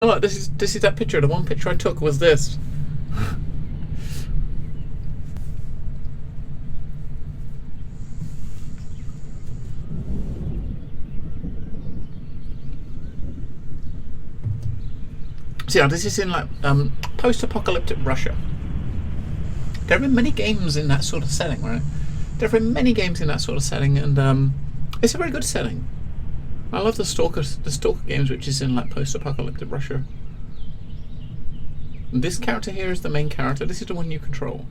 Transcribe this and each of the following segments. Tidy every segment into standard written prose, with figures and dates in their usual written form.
look, this is that picture. The one picture I took was this. So yeah, this is in like post-apocalyptic Russia. There have been many games in that sort of setting, right? There have been many games in that sort of setting, and it's a very good setting. I love the Stalker games, which is in like post-apocalyptic Russia. And this character here is the main character. This is the one you control.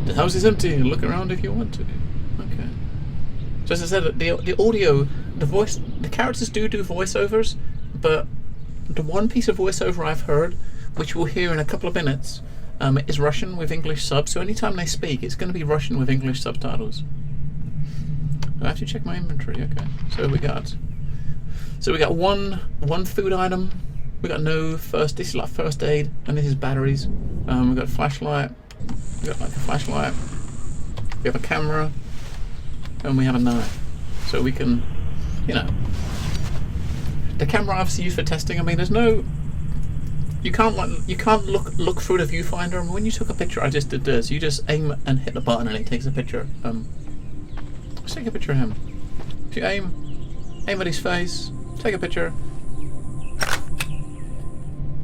The house is empty. Look around if you want to. Okay. So as I said, the audio, the voice, the characters do voiceovers, but the one piece of voiceover I've heard, which we'll hear in a couple of minutes, is Russian with English subs. So anytime they speak, it's going to be Russian with English subtitles. I have to check my inventory. Okay, so we got one food item. We got no first. This is like first aid, and this is batteries. We got a flashlight. We got like a flashlight. We have a camera, and we have a knife. So we can, you know, the camera obviously used for testing. I mean, there's no. You can't look through the viewfinder. I mean, when you took a picture, I just did this. You just aim and hit the button, and it takes a picture. Let's take a picture of him. If you aim at his face, take a picture,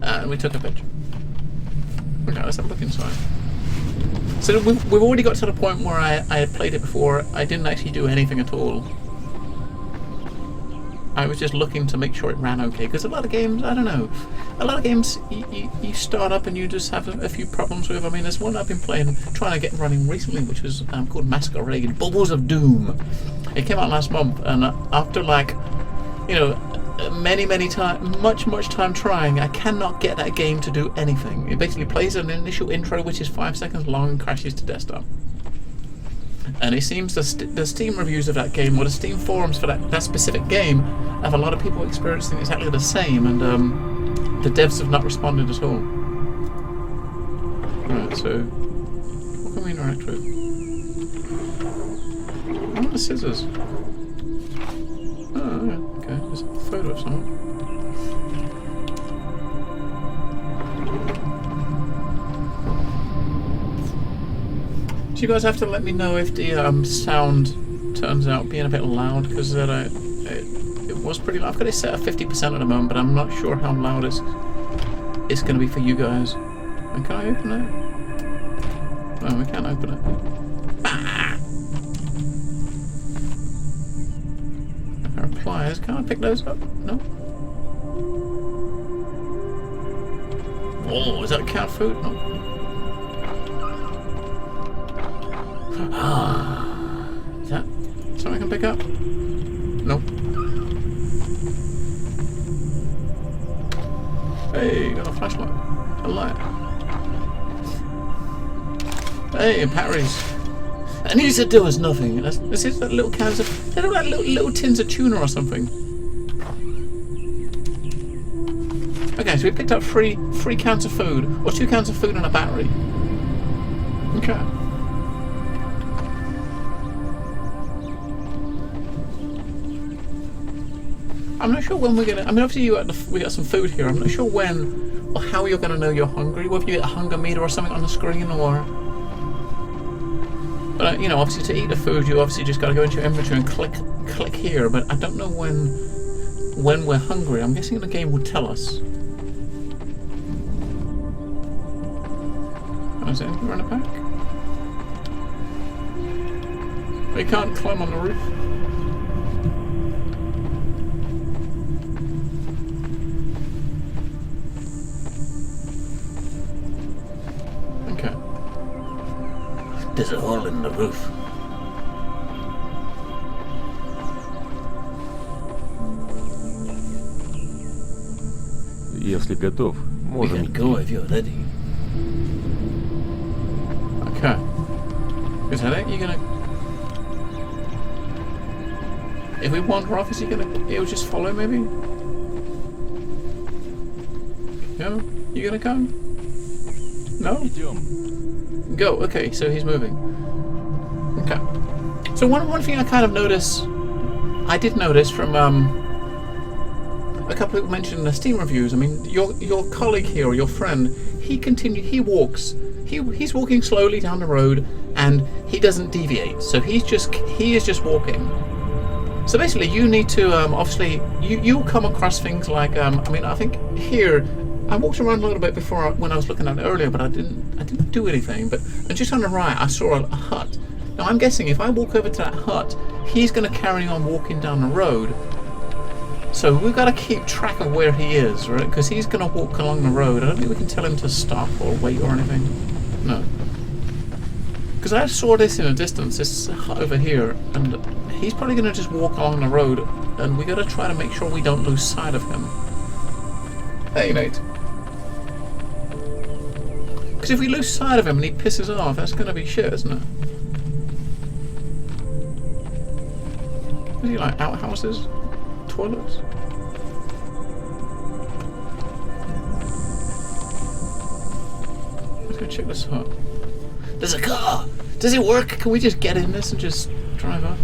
and we took a picture. Okay, let's have a look inside. So we've already got to the point where I had played it before. I didn't actually do anything at all. I was just looking to make sure it ran okay, because a lot of games, I don't know, a lot of games you start up and you just have a few problems with. I mean, there's one I've been playing, trying to get running recently, which was called Masquerade, Bubbles of Doom. It came out last month, and after like, you know, much time trying, I cannot get that game to do anything. It basically plays an initial intro, which is 5 seconds long, and crashes to desktop. And it seems the Steam reviews of that game, or the Steam forums for that specific game, have a lot of people experiencing exactly the same, and the devs have not responded at all. Right, so what can we interact with? I want the scissors. Oh, yeah, okay, there's a photo of someone. You guys have to let me know if the sound turns out being a bit loud, because it was pretty loud. I've got it set at 50% at the moment, but I'm not sure how loud it's going to be for you guys. And can I open it? No, we can't open it. Ah! A pair of pliers. Can I pick those up? No. Whoa, is that cat food? No. Is that something I can pick up? Nope. Hey, got a flashlight. A light. Hey, batteries. And he said there was nothing. This is that little cans of. They look like little tins of tuna or something. Okay, so we picked up three cans of food, or 2 cans of food and a battery. Okay. I'm not sure when we're gonna. I mean, obviously we got some food here. I'm not sure when or how you're gonna know you're hungry. Whether you get a hunger meter or something on the screen, or. But you know, obviously to eat the food, you obviously just got to go into your inventory and click here. But I don't know when we're hungry. I'm guessing the game will tell us. Oh, is there anything around the back? We can't climb on the roof. There's a hole in the roof. Если готов, можем идти. Go if you're ready. Okay. Is that it? You're gonna. If we wander off, is he gonna? He'll just follow, maybe. No? You gonna come? No. Идем. Go. Okay, so he's moving. Okay. So one thing I kind of I did notice from a couple of people mentioned in the Steam reviews. I mean, your colleague here, or your friend, he walks. He's walking slowly down the road, and he doesn't deviate. So he is just walking. So basically, you need to obviously you'll come across things like I mean, I think here I walked around a little bit before when I was looking at it earlier, but I didn't do anything. But and just on the right, I saw a hut. Now I'm guessing if I walk over to that hut, he's going to carry on walking down the road. So we've got to keep track of where he is, right? Because he's going to walk along the road. I don't think we can tell him to stop or wait or anything. No. Because I saw this in a distance, this hut over here, and he's probably going to just walk along the road, and we got to try to make sure we don't lose sight of him. Hey, mate. Because if we lose sight of him and he pisses off, that's going to be shit, isn't it? Is he like outhouses? Toilets? Let's go check this hut. There's a car! Does it work? Can we just get in this and just drive up?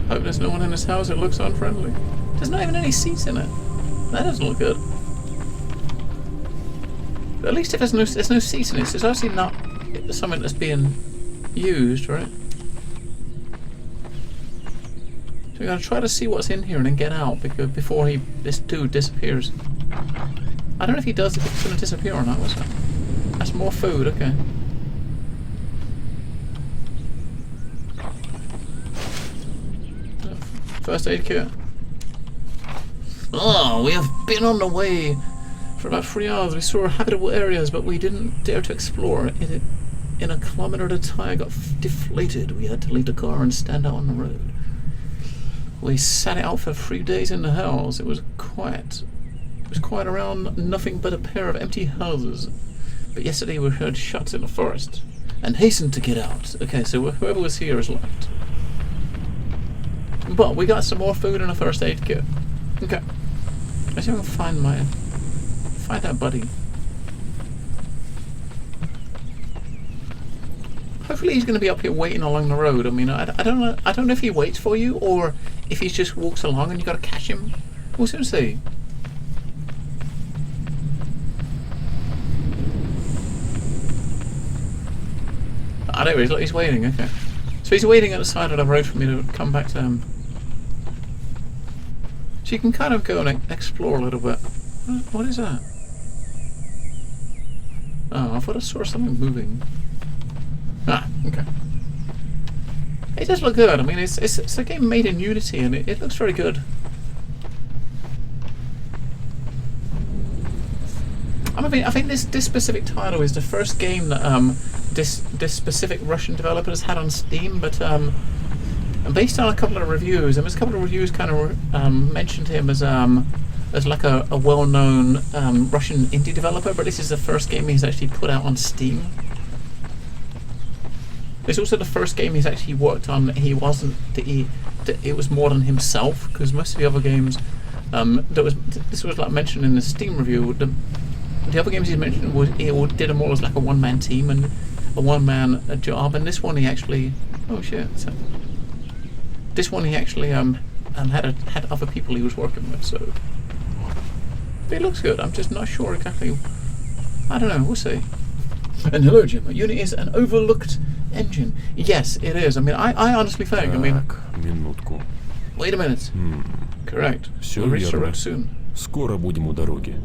Hope there's no one in this house. It looks unfriendly. There's not even any seats in it. That doesn't look good. But at least if there's no seats in it, it's obviously not something that's being used, right? So we're going to try to see what's in here and then get out before this dude disappears. I don't know if he does, if it's going to disappear or not. What's that? That's more food, okay. First aid kit. Oh, we have been on the way for about 3 hours. We saw habitable areas, but we didn't dare to explore. In a kilometre at a time, I got deflated. We had to leave the car and stand out on the road. We sat it out for 3 days in the hills. It was quiet around nothing but a pair of empty houses. But yesterday we heard shots in the forest and hastened to get out. Okay, so whoever was here is left. But we got some more food and a first aid kit. Okay. Let's see if I can find that buddy. Hopefully he's going to be up here waiting along the road. I mean, I don't know if he waits for you or if he just walks along and you got to catch him. We'll soon see. Ah, there he is. Look, he's waiting. Okay. So he's waiting at the side of the road for me to come back to him. So you can kind of go and explore a little bit. What is that? Oh, I thought I saw something moving. Ah, okay. It does look good. I mean, it's a game made in Unity, and it looks very good. I think this specific title is the first game that this specific Russian developer has had on Steam, but based on a couple of reviews, and there's a couple of reviews kind of mentioned him as like a well-known Russian indie developer, but this is the first game he's actually put out on Steam. It's also the first game he's actually worked on that it was more than himself, because most of the other games this was like mentioned in the Steam review. The other games he mentioned he did them all as like a one-man team and a one-man job, and this one he actually this one he actually had other people he was working with. So it looks good. I'm just not sure exactly. I don't know. We'll see. And hello, Jim. Unity is an overlooked engine. Yes, it is. I mean, I honestly think. I mean, минутку. wait a minute. Correct. We'll reach the road soon. Скоро будем у дороги.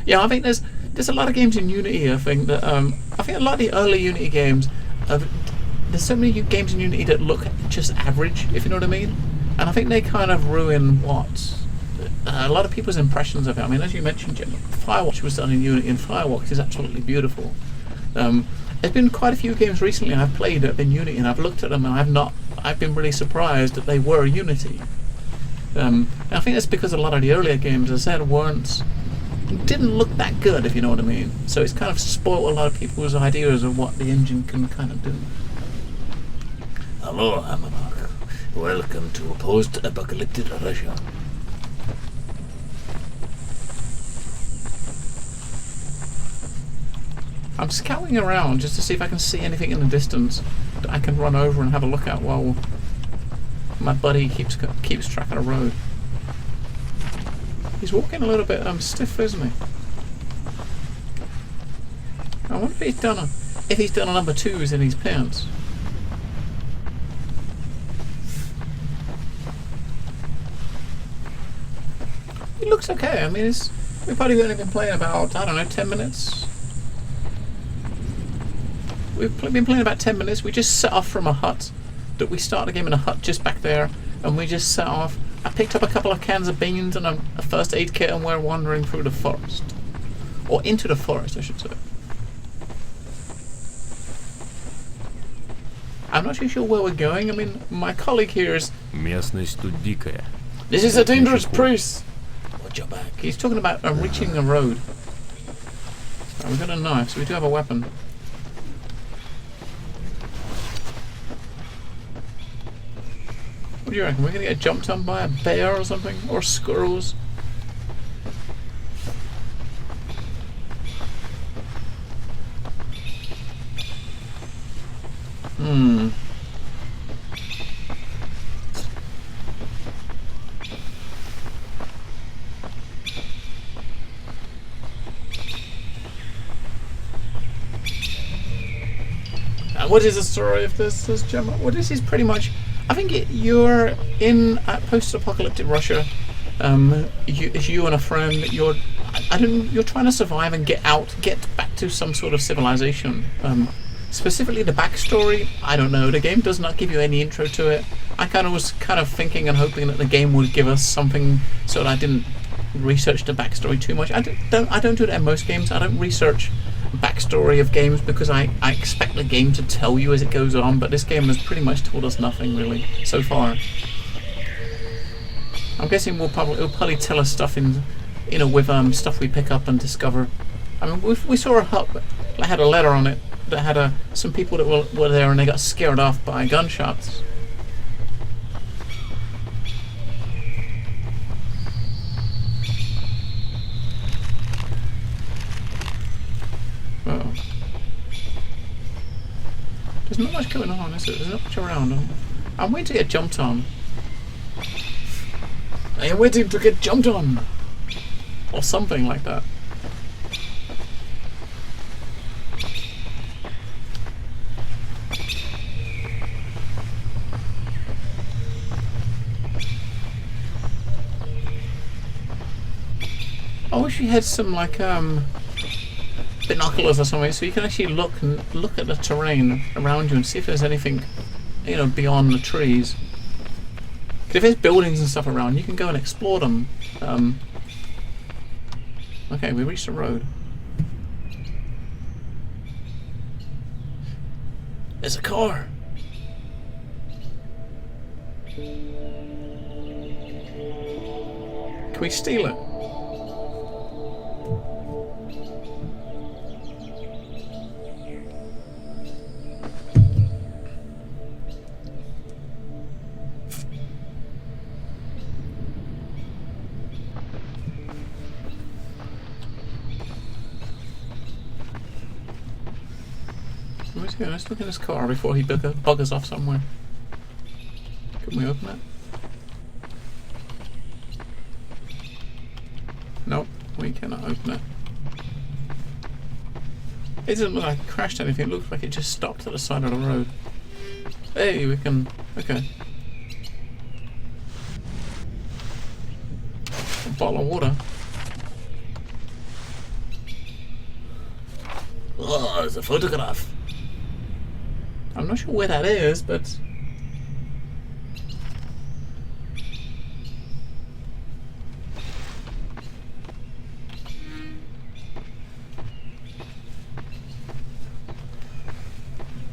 Yeah, I think there's a lot of games in Unity. I think that I think a lot of the early Unity games. There's so many games in Unity that look just average, if you know what I mean. And I think they kind of ruin what a lot of people's impressions of it. I mean, as you mentioned, Jim, Firewatch was done in Unity, and Firewatch is absolutely beautiful. There's been quite a few games recently I've played in Unity, and I've looked at them, and I've been really surprised that they were Unity. And I think that's because a lot of the earlier games, as I said, didn't look that good, if you know what I mean. So it's kind of spoiled a lot of people's ideas of what the engine can kind of do. Hello, Hammermark. Welcome to Post-apocalyptic Russia. I'm scouting around just to see if I can see anything in the distance. that I can run over and have a look at while my buddy keeps track of the road. He's walking a little bit stiff, isn't he? I wonder if he's done a number 2s in his pants. It looks okay. I mean, we've probably only been playing about, I don't know, 10 minutes. We've been playing about 10 minutes. We just set off from a hut. That we started the game in a hut just back there, and we just set off. I picked up a couple of cans of beans and a first aid kit, and we're wandering through the forest. Or into the forest, I should say. I'm not too sure where we're going. I mean, my colleague here is... Местность тут дикая. This is a dangerous place! Watch your back. He's talking about reaching a road. Right, we've got a knife, so we do have a weapon. What do you reckon? We're going to get jumped on by a bear or something? Or squirrels? What is the story of this Gemma? Well, this is pretty much... I think you're in post-apocalyptic Russia. It's you and a friend. You're trying to survive and get back to some sort of civilization. Specifically, the backstory, I don't know. The game does not give you any intro to it. I was thinking and hoping that the game would give us something, so that I didn't research the backstory too much. I don't do that in most games. I don't research backstory of games because I expect the game to tell you as it goes on, but this game has pretty much told us nothing really so far. I'm guessing it'll probably tell us stuff with stuff we pick up and discover. I mean, we saw a hut that had a letter on it that had some people that were there and they got scared off by gunshots. Oh. There's not much going on, is there? There's not much around. I'm waiting to get jumped on. I am waiting to get jumped on! Or something like that. I wish we had some binoculars or something, so you can actually look at the terrain around you and see if there's anything, beyond the trees. 'Cause if there's buildings and stuff around, you can go and explore them. Okay, we reached the road. There's a car. Can we steal it? Let's look at his car before he buggers off somewhere. Can we open it? Nope, we cannot open it. It doesn't look like it crashed anything, it looks like it just stopped at the side of the road. Hey, we can... okay. A bottle of water. Oh, it's a photograph. I'm not sure where that is, but...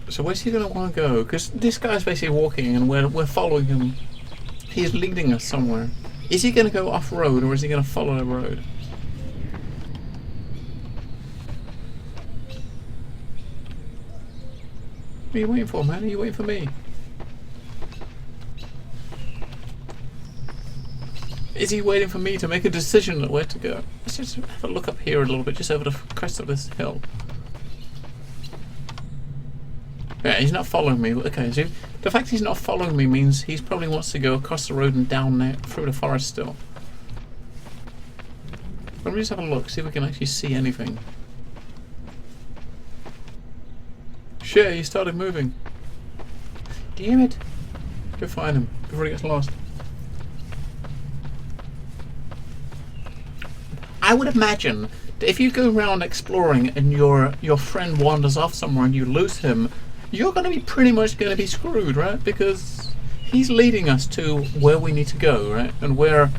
So where's he going to want to go? Because this guy's basically walking and we're following him. He's leading us somewhere. Is he going to go off-road or is he going to follow the road? What are you waiting for, man? Are you waiting for me? Is he waiting for me to make a decision on where to go? Let's just have a look up here a little bit, just over the crest of this hill. Yeah, he's not following me. Okay, so the fact he's not following me means he probably wants to go across the road and down there through the forest still. Let me just have a look, see if we can actually see anything. Shit, he started moving. Damn it. Go find him before he gets lost. I would imagine that if you go around exploring and your friend wanders off somewhere and you lose him, you're going to be pretty much going to be screwed, right? Because he's leading us to where we need to go, right? And we're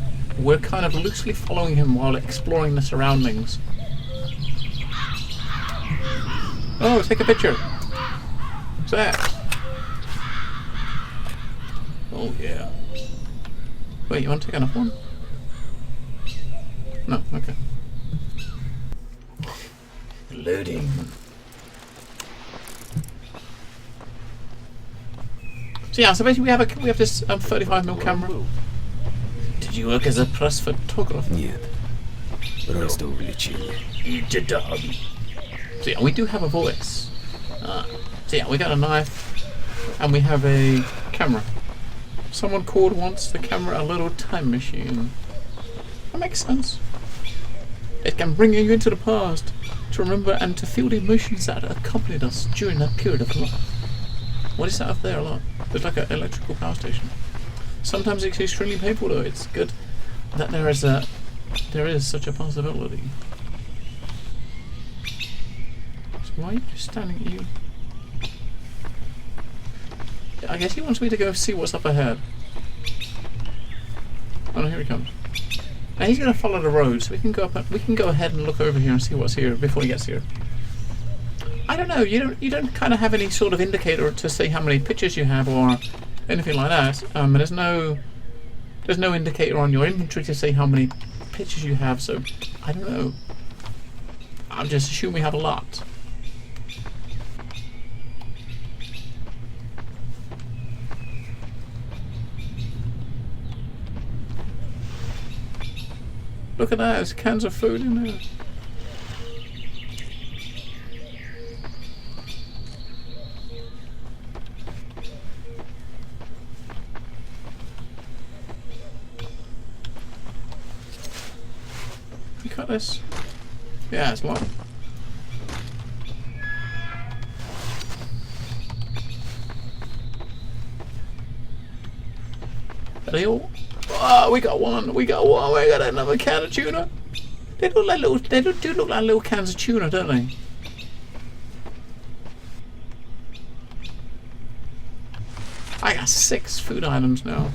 kind of loosely following him while exploring the surroundings. Oh, take a picture. What's that? Oh yeah. Wait, you want to take another one? No, okay. Loading. So yeah, so basically we have this 35mm camera. Did you work as a press photographer? Нет. Просто увлечение. So yeah, we do have a voice. So yeah, we got a knife and we have a camera. Someone called once the camera a little time machine. That makes sense. It can bring you into the past to remember and to feel the emotions that accompanied us during that period of life. What is that up there a lot? There's like an electrical power station. Sometimes it's extremely painful though. It's good that there is such a possibility. So why are you just standing at you? I guess he wants me to go see what's up ahead. Oh no, here he comes. Now he's going to follow the road, so we can go ahead and look over here and see what's here before he gets here. I don't know. You don't kind of have any sort of indicator to say how many pictures you have or anything like that. And there's no indicator on your inventory to say how many pictures you have. So I don't know. I'm just assuming we have a lot. Look at that, there's cans of food in there. You cut this? Yeah, it's long. Are they all? Oh, we got one. We got another can of tuna. They look like little. They do look like little cans of tuna, don't they? I got 6 food items now.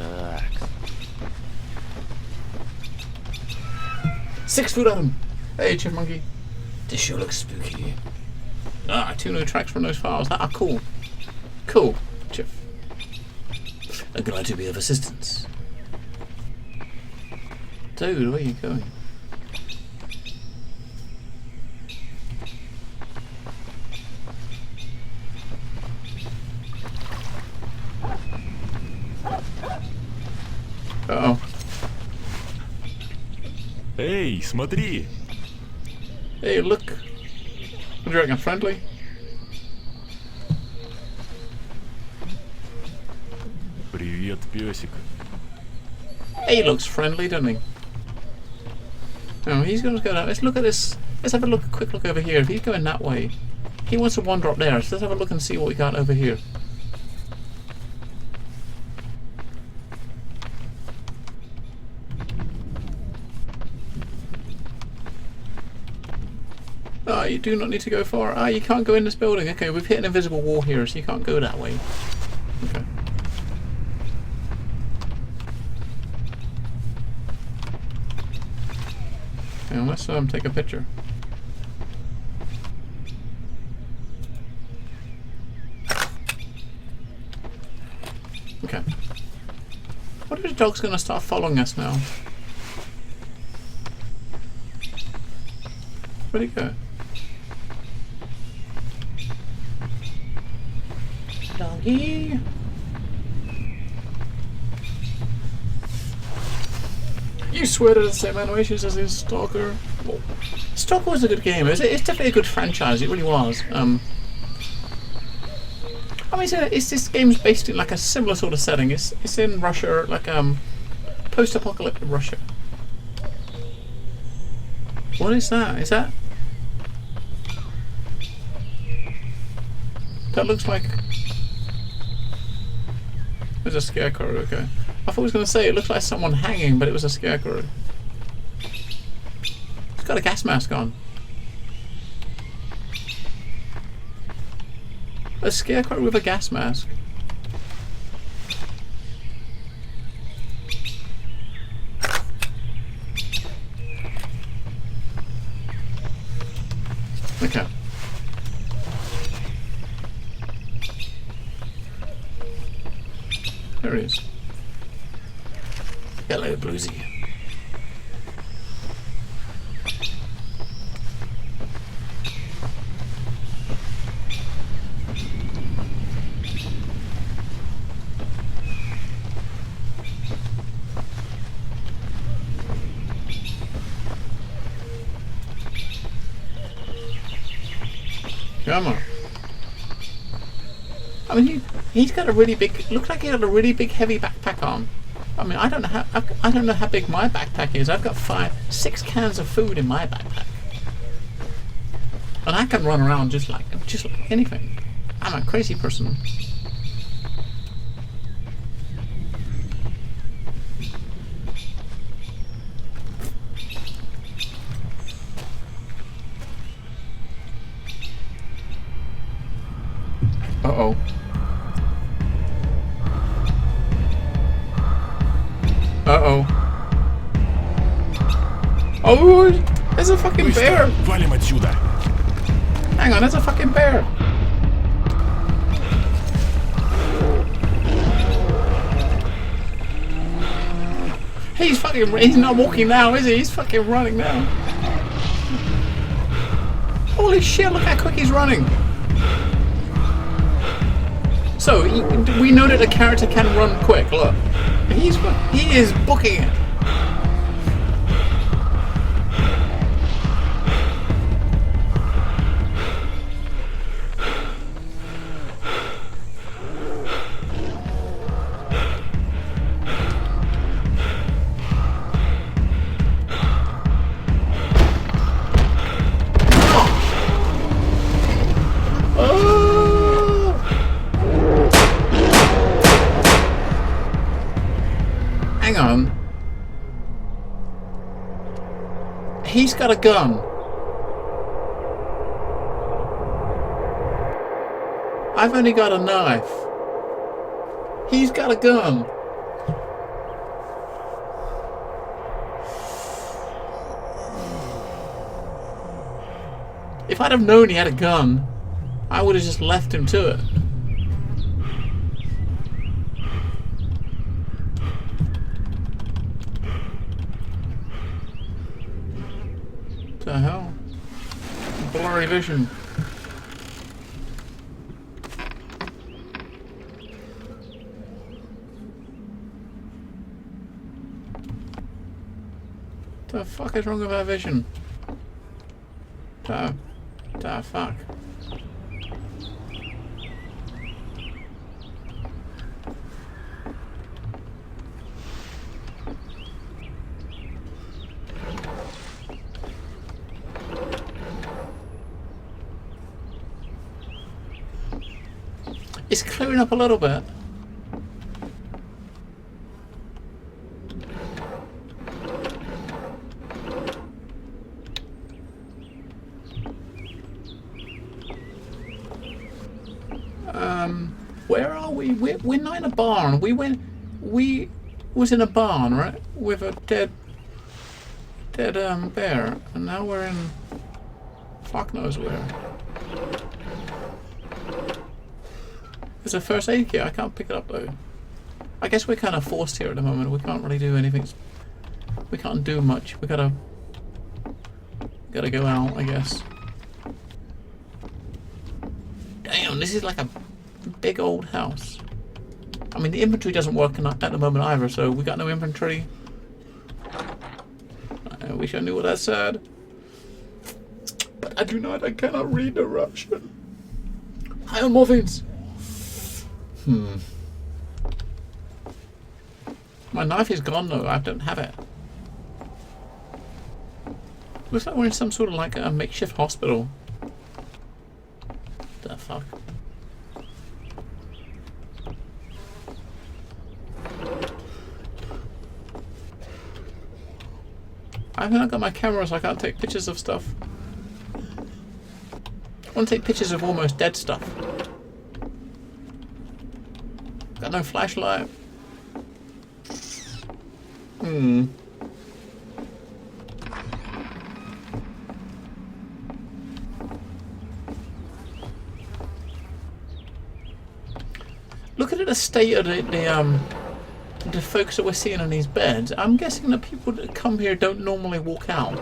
6 food items. Hey, Chip Monkey. This sure looks spooky. Ah, 2 new tracks from those files. That are cool. Cool, Chip. I'm glad to be of assistance. Dude, where are you going? Uh-oh. Эй, смотри! Hey, look. What do you reckon, friendly? Привет, песик. He looks friendly, doesn't he? Oh, he's going to go down. Let's look at this. Let's have a quick look over here. If he's going that way, he wants to wander up there. So let's have a look and see what we got over here. Ah, you do not need to go far. Ah, you can't go in this building. Okay, we've hit an invisible wall here, so you can't go that way. Okay. And let's take a picture. Okay. What if the dog's gonna start following us now? Where'd he go? Doggy. You swear to the same animations as in Stalker. Well, Stalker was a good game. It's definitely a good franchise. It really was. I mean, it's this game's based in like a similar sort of setting. It's in Russia, like post-apocalyptic Russia. What is that? Is that? That looks like. There's a scarecrow. Okay. I thought I was going to say it looked like someone hanging, but it was a scarecrow. It's got a gas mask on. A scarecrow with a gas mask. Okay. There he is. Hello, Bluesy. Come on. I mean, he's got a really big. Looks like he got a really big, heavy backpack on. I mean, I don't know how big my backpack is. I've got 6 cans of food in my backpack, and I can run around just like anything. I'm a crazy person. Uh-oh. Uh-oh. Oh, there's a fucking bear. Валим отсюда. Hang on, there's a fucking bear. He's not walking now, is he? He's fucking running now. Holy shit, look how quick he's running. So, we know that a character can run quick, look. He is booking it. Hang on. He's got a gun. I've only got a knife. He's got a gun. If I'd have known he had a gun, I would have just left him to it. What the hell? Blurry vision. What the fuck is wrong with our vision? The fuck? It's clearing up a little bit. Where are we? We're not in a barn. We was in a barn, right? With a dead bear, and now we're in fuck knows where. There's a first aid kit. I can't pick it up though. I guess we're kind of forced here at the moment. We can't really do anything. We can't do much. We gotta go out, I guess. Damn, this is like a big old house. I mean, the inventory doesn't work at the moment either, so we got no inventory. I wish I knew what that said. But I cannot read the Russian. Hi, Morphins. My knife is gone though. I don't have it. Looks like we're in some sort of like a makeshift hospital. The fuck? I haven't got my camera, so I can't take pictures of stuff. I want to take pictures of almost dead stuff. Got no flashlight. Looking at the state of the folks that we're seeing on these beds, I'm guessing that people that come here don't normally walk out.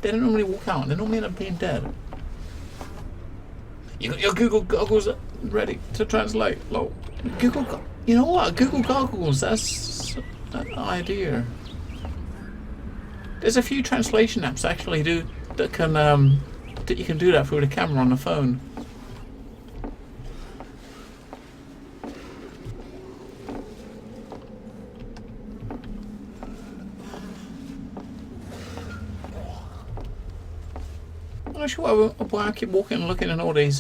They don't normally walk out. They normally end up being dead. You got your Google goggles ready to translate. Lol. You know what? Google goggles. That's an idea. There's a few translation apps actually that can that you can do that through the camera on the phone. I'm not sure why I keep walking and looking at all these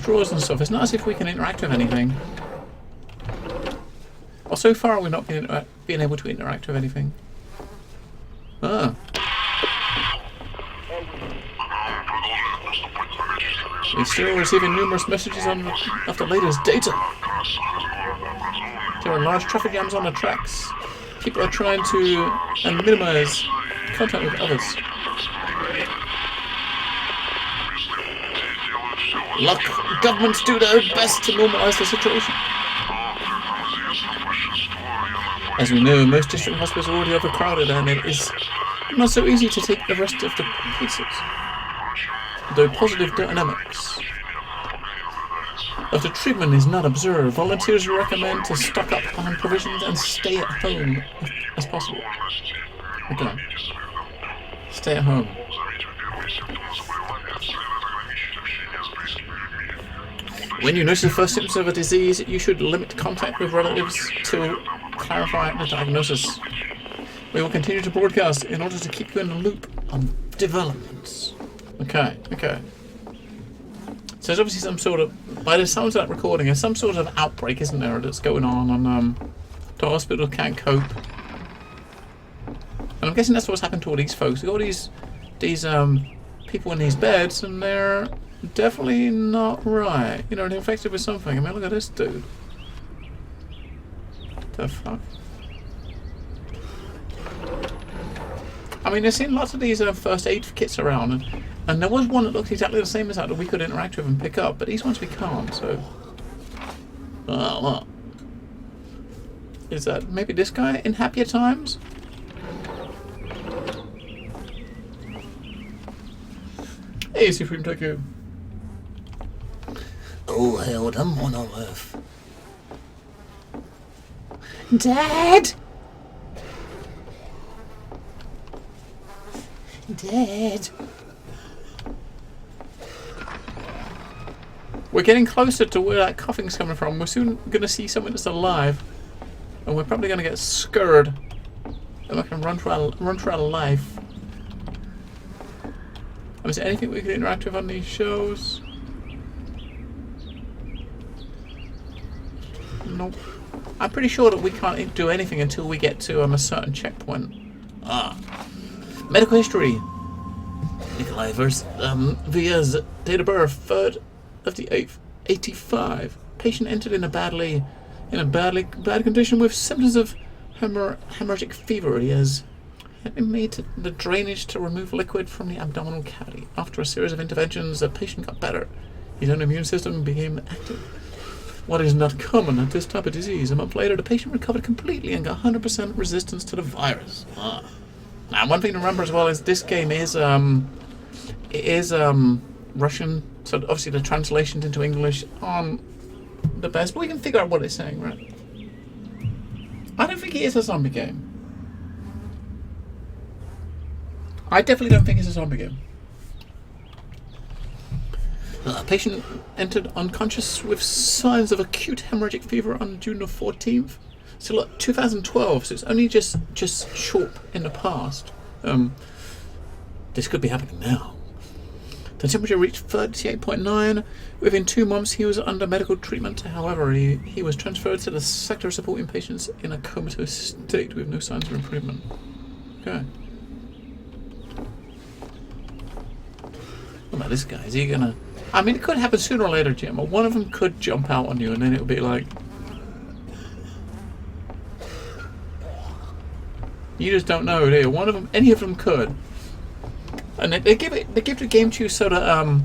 drawers and stuff. It's not as if we can interact with anything. Or so far we're not being able to interact with anything. Ah. We're still receiving numerous messages of the latest data. There are large traffic jams on the tracks. People are trying to minimize contact with others. Look, governments do their best to normalize the situation. As we know, most district hospitals are already overcrowded and it is not so easy to take the rest of the cases. Though positive dynamics of the treatment is not observed, volunteers recommend to stock up on provisions and stay at home as possible. Okay. Stay at home. When you notice the first symptoms of a disease, you should limit contact with relatives to clarify the diagnosis. We will continue to broadcast in order to keep you in the loop on developments. Okay. So there's obviously some sort of, by the sounds of that recording, there's some sort of outbreak, isn't there, that's going on the hospital can't cope. And I'm guessing that's what's happened to all these folks. We've got all these people in these beds, and they're definitely not right. You know, they're infected with something. I mean, look at this dude. What the fuck? I mean, I've seen lots of these first aid kits around, and there was one that looked exactly the same as that we could interact with and pick up, but these ones we can't, so... what? Is that maybe this guy in happier times? Hey, see if we can take you. Oh, hell, I'm on earth. Dad! Dad! We're getting closer to where that coughing's coming from. We're soon going to see something that's alive. And we're probably going to get scared. And we can run for our life. Is there anything we can interact with on these shows? Nope. I'm pretty sure that we can't do anything until we get to a certain checkpoint. Medical history. Nikolai Via's date of birth, 3rd of the 8th, 85. Patient entered in a bad condition with symptoms of hemorrhagic fever. He has made the drainage to remove liquid from the abdominal cavity. After a series of interventions, the patient got better. His own immune system became active. What is not common at this type of disease. A month later, the patient recovered completely and got 100% resistance to the virus. Now, one thing to remember as well is this game is Russian, so obviously the translations into English aren't the best, but we can figure out what it's saying, right? I don't think it is a zombie game. I definitely don't think it's a zombie game. Patient entered unconscious with signs of acute hemorrhagic fever on June the 14th. So look, 2012, so it's only just short in the past. This could be happening now. The temperature reached 38.9. Within 2 months, he was under medical treatment. However, he was transferred to the sector supporting patients in a comatose state with no signs of improvement. Okay. What about this guy? Is he gonna... I mean, it could happen sooner or later, Jim. Or one of them could jump out on you, and then it'll be like... You just don't know, do you? One of them... Any of them could. And they give the game to you so that,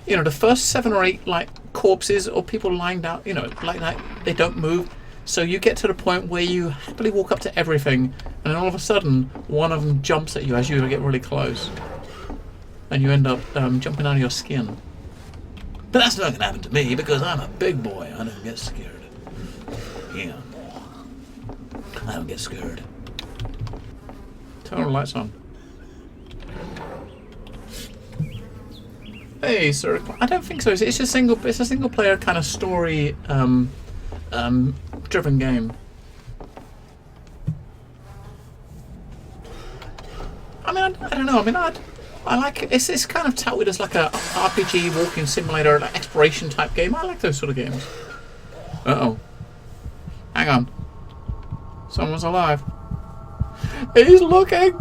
you know, the first 7 or 8, like, corpses or people lying down, you know, like that, they don't move. So you get to the point where you happily walk up to everything, and then all of a sudden, one of them jumps at you as you get really close. And you end up jumping out of your skin. But that's not going to happen to me, because I'm a big boy. I don't get scared. Yeah. I don't get scared. Turn the lights on. Hey, sir. I don't think so. It's a single player kind of story driven game. I mean, I don't know. I mean, I like it. It's kind of touted as like a RPG walking simulator, like exploration type game. I like those sort of games. Uh-oh. Hang on. Someone's alive. He's looking.